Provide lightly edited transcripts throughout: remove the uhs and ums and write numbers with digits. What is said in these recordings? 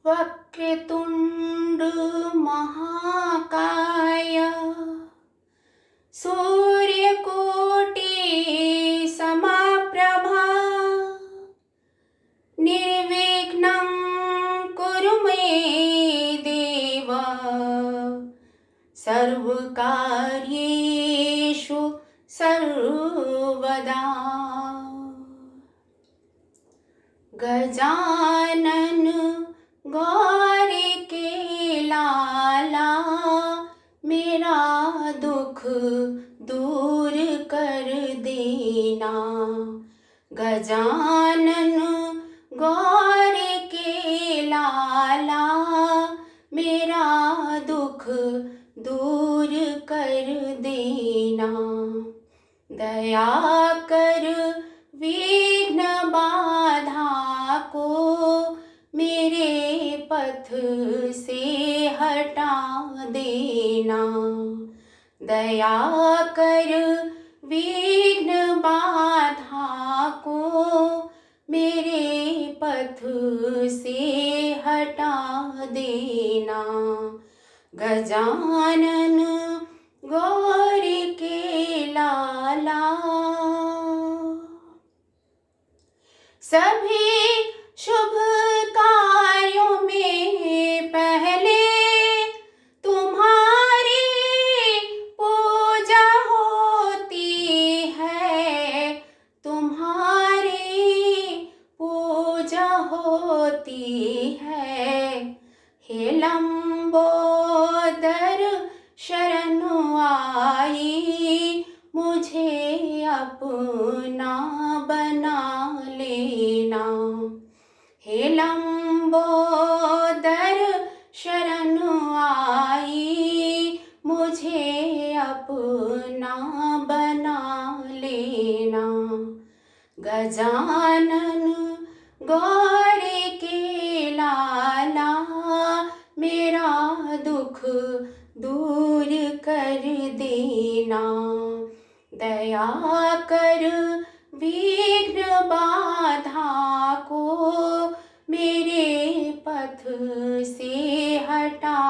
वक्रतुंड महाकाय सूर्यकोटि समप्रभा निर्विघ्नं कुरु मे देव सर्वकार्येषु सर्वदा। गजानन गौर के लाला मेरा दुख दूर कर देना। गजानन गौर के लाला मेरा दुख दूर कर देना। दया कर विघ्न बाधा को मेरे पथ से हटा देना। दया कर विघ्न बाधा को मेरे पथ से हटा देना। गजानन गौर के लाला सभी शुभ कार्यों में पहले तुम्हारी पूजा होती है। तुम्हारी पूजा होती है। हे लंबोदर शरण आई मुझे अपना बना लेना। हे लंबोदर शरण आई मुझे अपना बना लेना। गजानन गौर के लाला मेरा दुख दूर कर देना। दया कर विघ्न बाधा को मेरे पथ से हटा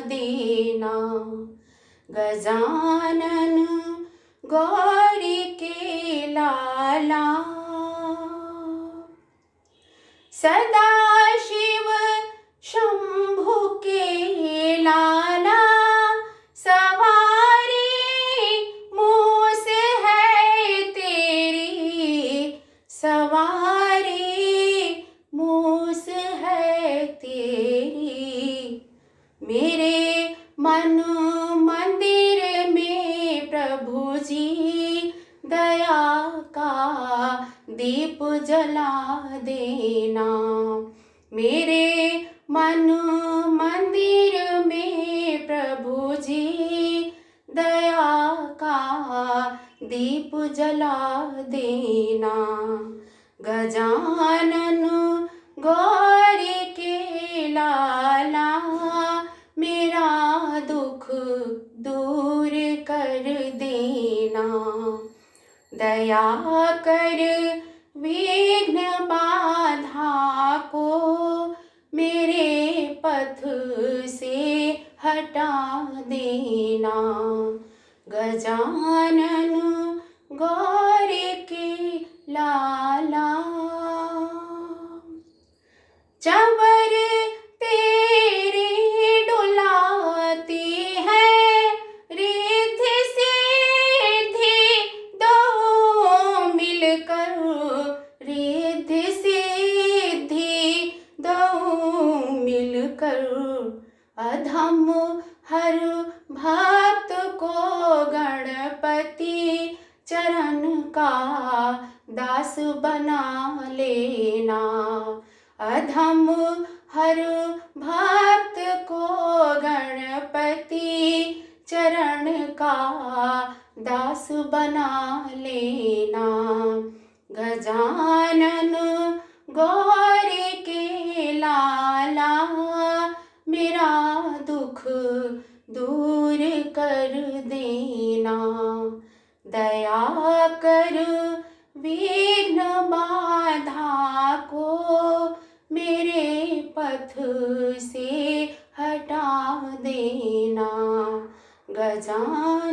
देना। गजानन गौर के लाला सदा शिव शंभु के लाला सवारी मूस है तेरी। सवारी मूस है तेरी। मेरे मन मंदिर में प्रभु जी दया का दीप जला देना। मेरे मन मंदिर में प्रभु जी दया का दीप जला देना। गजानन गौर के लाला मेरा दुख दूर कर देना। दया कर विघ्न बाधा को मेरे पथ से हटा देना। गजानन गौर के लाला चंवर तेरी डुलाती है रिद्धि सिद्धि दो मिलकर। रिद्धि सिद्धि दो मिलकर अधम हर भक्त को गणपति चरण का दास बना लेना। अधम हर भक्त को गणपति चरण का दास बना लेना। गजानन गौर के लाला मेरा दुख दूर कर देना। दया कर विघ्न बाधा को मेरे पथ से हटा देना। गजानन